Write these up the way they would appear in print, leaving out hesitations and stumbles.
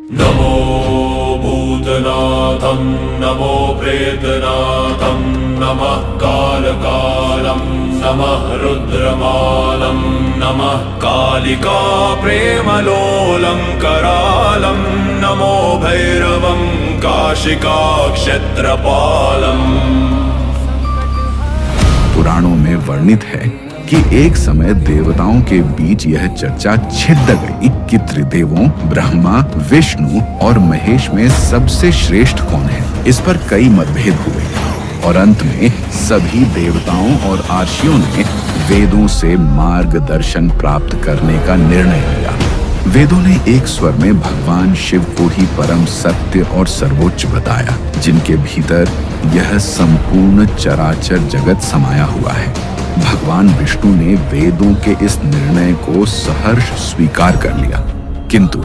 नमो भूतनाथं नमो प्रेतनाथं नमः कालकालं नमः रुद्रमालं नमः कालिका प्रेमलोलं करालं नमो भैरवं काशिका क्षेत्रपालम्। पुराणों में वर्णित है कि एक समय देवताओं के बीच यह चर्चा छिड़ गई कि त्रिदेवों ब्रह्मा, विष्णु और महेश में सबसे श्रेष्ठ कौन है। इस पर कई मतभेद हुए और अंत में सभी देवताओं और आर्षियों ने वेदों से मार्गदर्शन प्राप्त करने का निर्णय लिया। वेदों ने एक स्वर में भगवान शिव को ही परम सत्य और सर्वोच्च बताया, जिनके भीतर यह संपूर्ण चराचर जगत समाया हुआ है। भगवान विष्णु ने वेदों के इस निर्णय को सहर्ष स्वीकार कर लिया, किंतु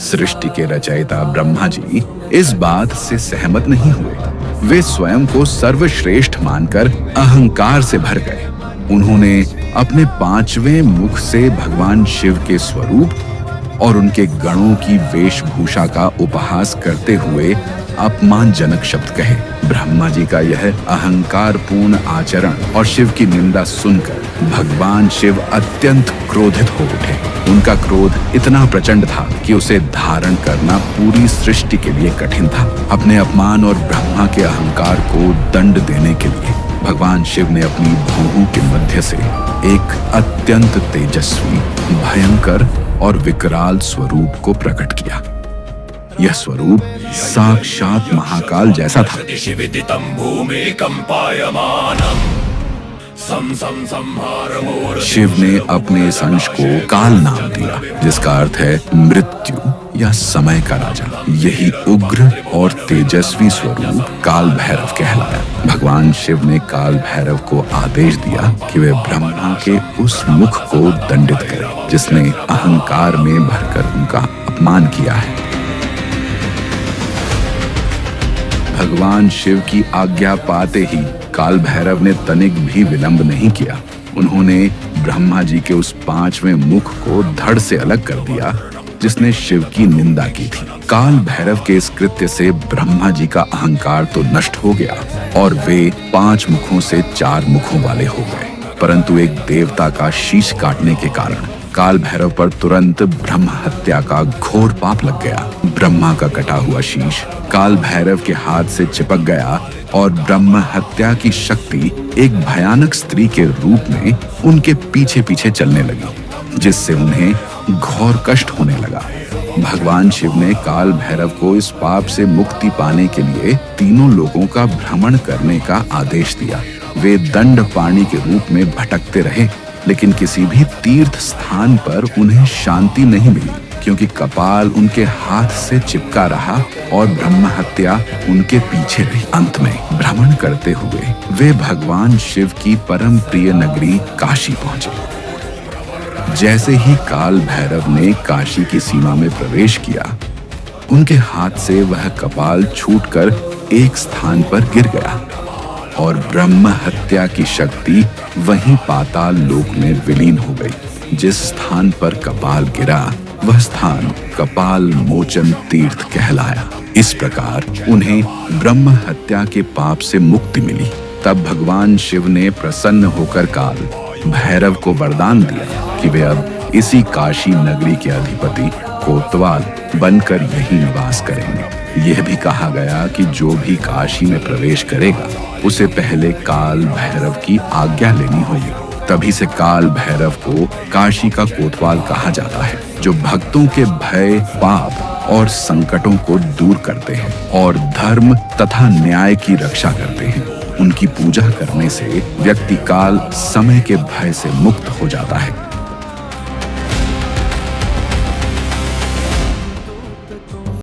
सृष्टि के रचयिता ब्रह्मा जी इस बात से सहमत नहीं हुए। वे स्वयं को सर्वश्रेष्ठ मानकर अहंकार से भर गए। उन्होंने अपने पांचवें मुख से भगवान शिव के स्वरूप और उनके गणों की वेशभूषा का उपहास करते हुए अपमानजनक शब्द कहे। ब्रह्मा जी का यह अहंकारपूर्ण आचरण और शिव की निंदा सुनकर भगवान शिव अत्यंत क्रोधित हो उठे। उनका क्रोध इतना प्रचंड था कि उसे धारण करना पूरी सृष्टि के लिए कठिन था। अपने अपमान और ब्रह्मा के अहंकार को दंड देने के लिए भगवान शिव ने अपनी भौहों के मध्य से एक अत्यंत तेजस्वी, भयंकर और विकराल स्वरूप को प्रकट किया। यह स्वरूप साक्षात महाकाल जैसा था। शिव ने अपने इस अंश को काल नाम दिया, जिसका अर्थ है मृत्यु या समय का राजा। यही उग्र और तेजस्वी स्वरूप काल भैरव कहलाया। भगवान शिव ने काल भैरव को आदेश दिया कि वे ब्रह्मा के उस मुख को दंडित करें जिसने अहंकार में भरकर उनका अपमान किया है। भगवान शिव की आज्ञा पाते ही काल भैरव ने तनिक भी विलंब नहीं किया। उन्होंने ब्रह्मा जी के उस पांचवें मुख को धड़ से अलग कर दिया जिसने शिव की निंदा की थी। काल भैरव के इस कृत्य से ब्रह्मा जी का अहंकार तो नष्ट हो गया और वे 5 मुखों से 4 मुखों वाले हो गए। परंतु एक देवता का शीश काटने के कारण काल भैरव पर तुरंत ब्रह्म हत्या का घोर पाप लग गया। ब्रह्मा का कटा हुआ शीश काल भैरव के हाथ से चिपक गया और ब्रह्म हत्या की शक्ति एक भयानक स्त्री के रूप में उनके पीछे पीछे चलने लगी, जिससे उन्हें घोर कष्ट होने लगा। भगवान शिव ने काल भैरव को इस पाप से मुक्ति पाने के लिए तीनों लोगों का भ्रमण करने का आदेश दिया। वे दंड पाणी के रूप में भटकते रहे, लेकिन किसी भी तीर्थ स्थान पर उन्हें शांति नहीं मिली, क्योंकि कपाल उनके हाथ से चिपका रहा और ब्रह्म हत्या उनके पीछे रही। अंत में भ्रमण करते हुए वे भगवान शिव की परम प्रिय नगरी काशी पहुंचे। जैसे ही काल भैरव ने काशी की सीमा में प्रवेश किया, उनके हाथ से वह कपाल छूटकर एक स्थान पर गिर गया और ब्रह्म हत्या की शक्ति वहीं पाताल लोक में विलीन हो गई। जिस स्थान पर कपाल गिरा वह स्थान कपाल मोचन तीर्थ कहलाया। इस प्रकार उन्हें ब्रह्म हत्या के पाप से मुक्ति मिली। तब भगवान शिव ने प्रसन्न होकर काल भैरव को वरदान दिया कि वे अब इसी काशी नगरी के अधिपति कोतवाल बनकर यही निवास करेंगे। यह भी कहा गया कि जो भी काशी में प्रवेश करेगा उसे पहले काल भैरव की आज्ञा लेनी होगी। तभी से काल भैरव को काशी का कोतवाल कहा जाता है, जो भक्तों के भय, पाप और संकटों को दूर करते हैं और धर्म तथा न्याय की रक्षा करते हैं। उनकी पूजा करने से व्यक्ति काल समय के भय से मुक्त हो जाता है।